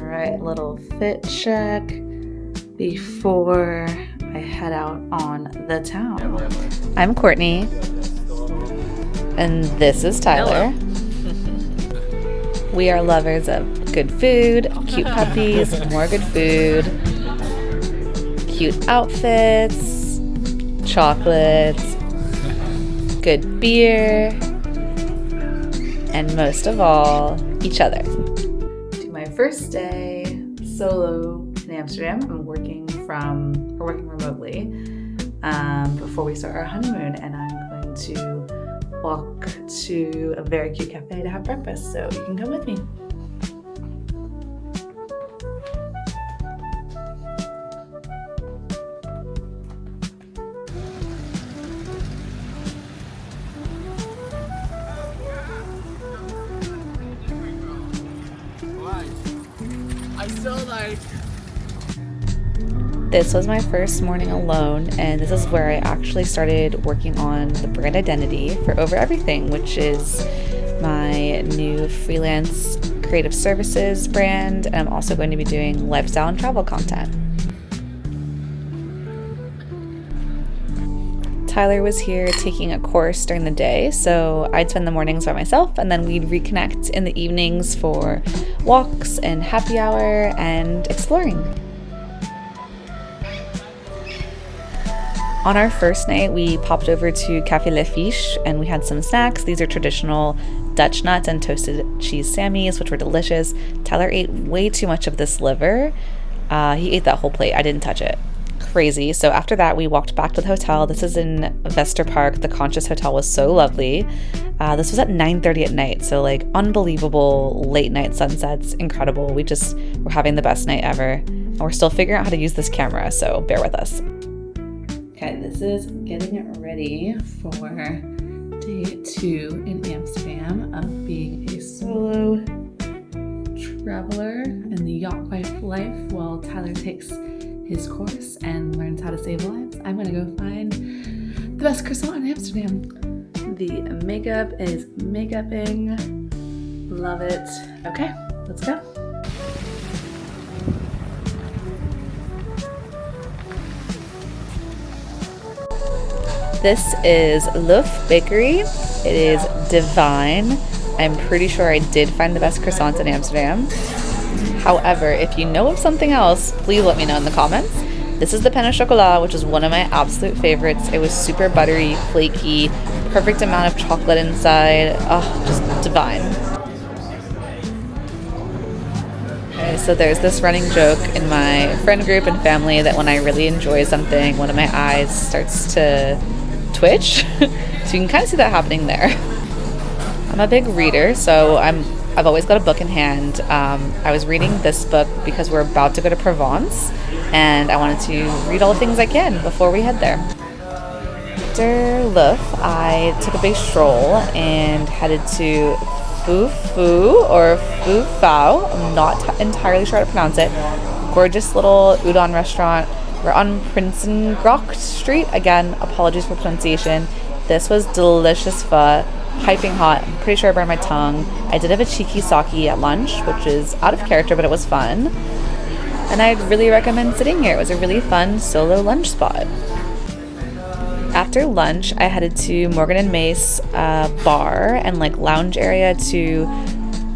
Alright, little fit check before I head out on the town. I'm Courtney, and this is Tyler. We are lovers of good food, cute puppies, more good food, cute outfits, chocolates, good beer, and most of all, each other. To my first day solo in Amsterdam. I'm working remotely before we start our honeymoon, and I'm going to walk to a very cute cafe to have breakfast, so you can come with me. This was my first morning alone, and this is where I actually started working on the brand identity for Over Everything, which is my new freelance creative services brand, and I'm also going to be doing lifestyle and travel content. Tyler was here taking a course during the day, so I'd spend the mornings by myself, and then we'd reconnect in the evenings for walks and happy hour and exploring. On our first night, we popped over to Café Le Fiche, and we had some snacks. These are traditional Dutch nuts and toasted cheese sammies, which were delicious. Tyler ate way too much of this liver. He ate that whole plate. I didn't touch it. Crazy. So after that, we walked back to the hotel. This is in Westerpark. The Conscious Hotel was so lovely. This was at 9:30 at night, so like unbelievable late night sunsets. Incredible. We just were having the best night ever. And we're still figuring out how to use this camera, so bear with us. Okay, this is getting ready for day 2 in Amsterdam of being a solo traveler in the yacht wife life while Tyler takes his course and learns how to save lives. I'm gonna go find the best croissant in Amsterdam. The makeup is makeuping. Love it. Okay, let's go. This is Loaf Bakery. It is divine. I'm pretty sure I did find the best croissants in Amsterdam. However, if you know of something else, please let me know in the comments. This is the pain au chocolat, which is one of my absolute favorites. It was super buttery, flaky, perfect amount of chocolate inside. Oh, just divine. Okay, so there's this running joke in my friend group and family that when I really enjoy something, one of my eyes starts to twitch. So you can kind of see that happening there. I'm a big reader, so I've always got a book in hand. I was reading this book because we're about to go to Provence, and I wanted to read all the things I can before we head there. After Louf, I took a big stroll and headed to Foo Foo or Foo Fao. I'm not entirely sure how to pronounce it. Gorgeous little udon restaurant. We're on Prinsengracht Street. Again, apologies for pronunciation. This was delicious pho, piping hot. I'm pretty sure I burned my tongue. I did have a cheeky sake at lunch, which is out of character, but it was fun. And I'd really recommend sitting here. It was a really fun solo lunch spot. After lunch, I headed to Morgan & Mace bar and like lounge area to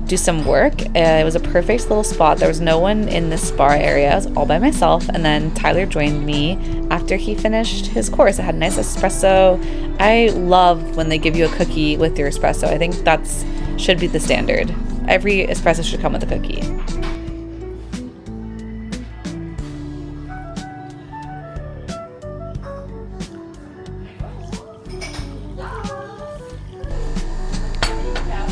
do some work. It was a perfect little spot. There was no one in this bar area. I was all by myself, and then Tyler joined me after he finished his course. I had a nice espresso. I love when they give you a cookie with your espresso. I think that's should be the standard. Every espresso should come with a cookie.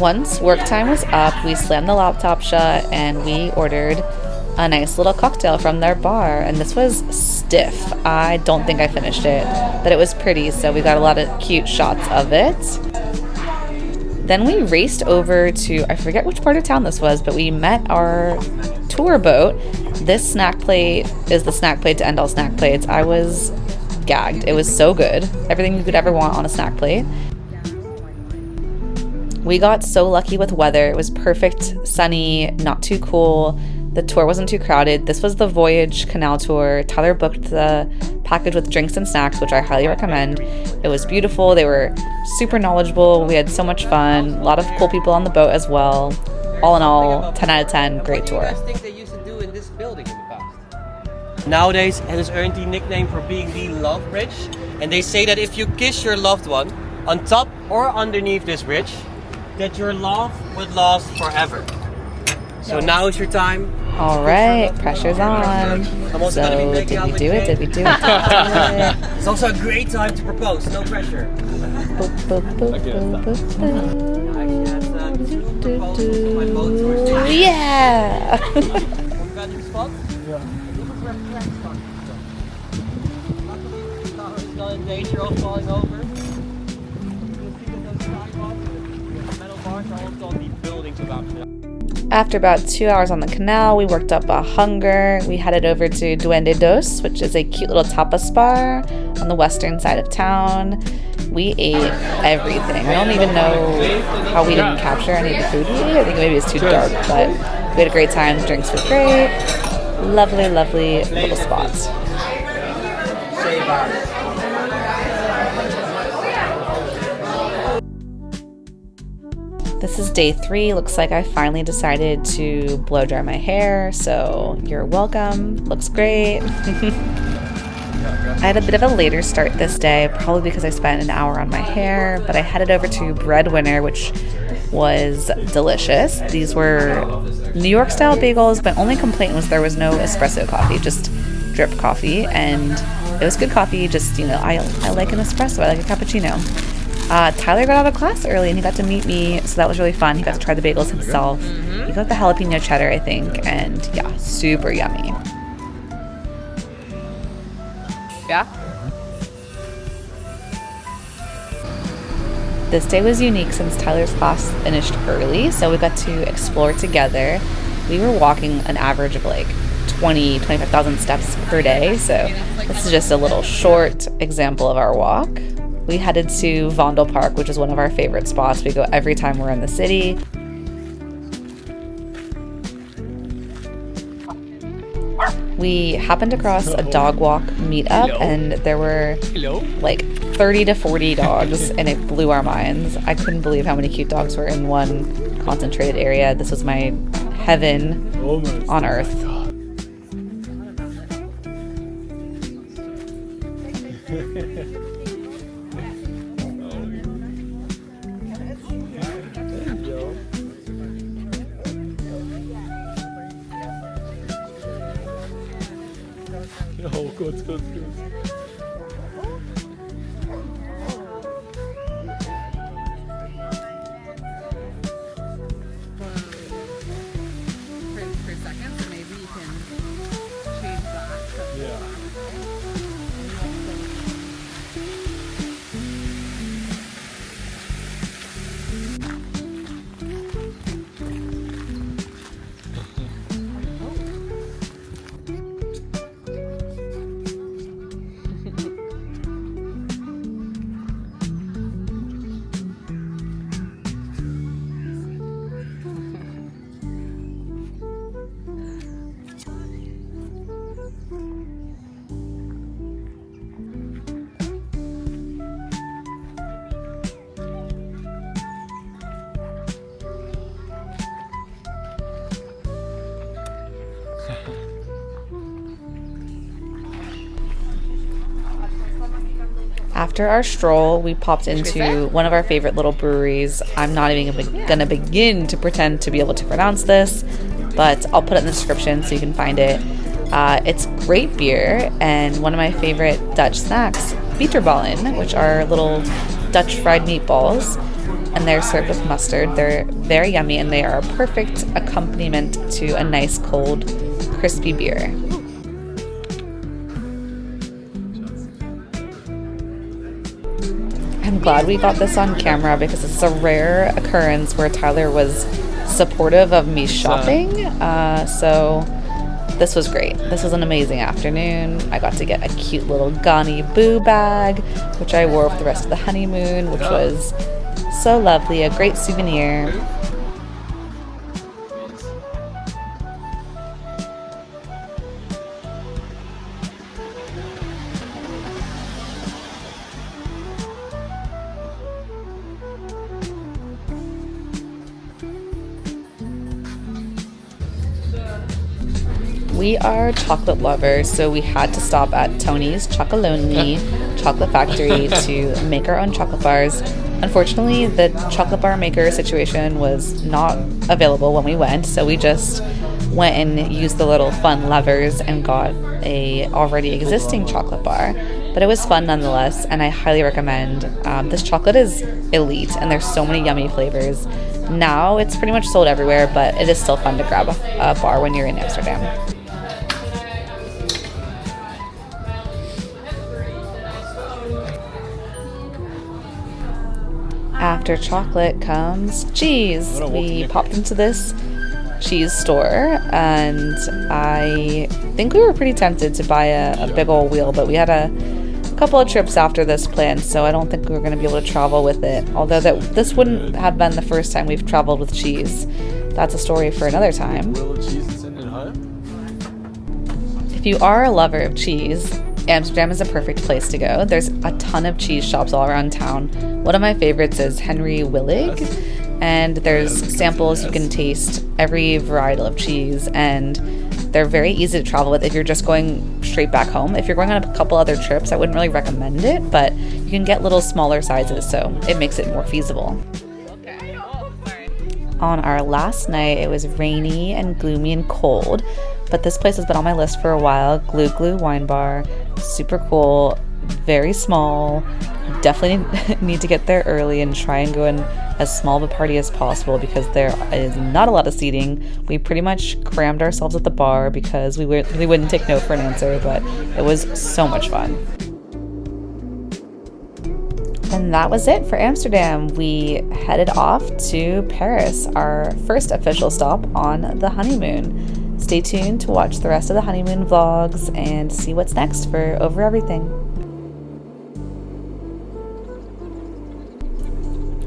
Once work time was up, we slammed the laptop shut and we ordered a nice little cocktail from their bar, and this was stiff. I don't think I finished it, but it was pretty, so we got a lot of cute shots of it. Then we raced over to, I forget which part of town this was, but we met our tour boat. This snack plate is the snack plate to end all snack plates. I was gagged. It was so good. Everything you could ever want on a snack plate. We got so lucky with weather. It was perfect, sunny, not too cool. The tour wasn't too crowded. This was the Voyage Canal Tour. Tyler booked the package with drinks and snacks, which I highly recommend. It was beautiful. They were super knowledgeable. We had so much fun. A lot of cool people on the boat as well. All in all, 10 out of 10, great tour. What do you guys think they used to do in this building in the past? Nowadays, it has earned the nickname for being the love bridge. And they say that if you kiss your loved one on top or underneath this bridge, that your love would last forever. So now is your time. All right, pressure's on. So did we do it? Did we do it? It's also a great time to propose. No pressure. Boop, boop, boop, boop, boop, boop. Actually, that's two proposals for my boat tours. Yeah. We've got new spots. Yeah. Look at where Frank started. Luckily, the tower is not in danger of falling over. You can see that those sidewalks and metal bars are also on the buildings of Amsterdam. After about 2 hours on the canal, we worked up a hunger. We headed over to world.This, which is a cute little tapas bar on the western side of town. We ate everything. I don't even know how we didn't capture any of the food we ate. I think maybe it's too dark, but we had a great time. Drinks were great. Lovely, lovely little spots. This is day 3. Looks like I finally decided to blow dry my hair, so you're welcome. Looks great. I had a bit of a later start this day, probably because I spent an hour on my hair, but I headed over to Breadwinner, which was delicious. These were New York style bagels. My only complaint was there was no espresso coffee, just drip coffee, and it was good coffee. Just, you know, I like an espresso, I like a cappuccino. Tyler got out of class early and he got to meet me, so that was really fun. He got to try the bagels himself. He got the jalapeno cheddar, I think, and yeah, super yummy. Yeah? This day was unique since Tyler's class finished early, so we got to explore together. We were walking an average of like 25,000 steps per day, so this is just a little short example of our walk. We headed to Vondel Park, which is one of our favorite spots. We go every time we're in the city. We happened across a dog walk meetup, and there were like 30 to 40 dogs, and it blew our minds. I couldn't believe how many cute dogs were in one concentrated area. This was my heaven on earth. Oh, good. For seconds, so maybe you can change that. Yeah. After our stroll, we popped into one of our favorite little breweries. I'm not even gonna begin to pretend to be able to pronounce this, but I'll put it in the description so you can find it. It's great beer and one of my favorite Dutch snacks, bitterballen, which are little Dutch fried meatballs, and they're served with mustard. They're very yummy and they are a perfect accompaniment to a nice cold, crispy beer. I'm glad we got this on camera because it's a rare occurrence where Tyler was supportive of me shopping. So this was great. This was an amazing afternoon. I got to get a cute little Ghani Boo bag, which I wore for the rest of the honeymoon, which was so lovely. A great souvenir. We are chocolate lovers, so we had to stop at Tony's Chocolonely Chocolate Factory to make our own chocolate bars. Unfortunately, the chocolate bar maker situation was not available when we went, so we just went and used the little fun levers and got a already existing chocolate bar. But it was fun nonetheless, and I highly recommend. This chocolate is elite, and there's so many yummy flavors. Now it's pretty much sold everywhere, but it is still fun to grab a bar when you're in Amsterdam. After chocolate comes cheese. We popped into this cheese store, and I think we were pretty tempted to buy a big old wheel, but we had a couple of trips after this planned, so I don't think we were going to be able to travel with it. Although this wouldn't have been the first time we've traveled with cheese. That's a story for another time. If you are a lover of cheese, Amsterdam is a perfect place to go. There's a ton of cheese shops all around town. One of my favorites is Henry Willig, and there's samples. You can taste every varietal of cheese, and they're very easy to travel with if you're just going straight back home. If you're going on a couple other trips, I wouldn't really recommend it, but you can get little smaller sizes, so it makes it more feasible. On our last night, it was rainy and gloomy and cold, but this place has been on my list for a while. Glue Glue Wine Bar, super cool, very small. Definitely need to get there early and try and go in as small of a party as possible because there is not a lot of seating. We pretty much crammed ourselves at the bar because we really wouldn't take no for an answer, but it was so much fun. And that was it for Amsterdam. We headed off to Paris, our first official stop on the honeymoon. Stay tuned to watch the rest of the honeymoon vlogs and see what's next for Over Everything.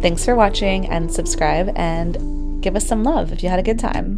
Thanks for watching, and subscribe and give us some love if you had a good time.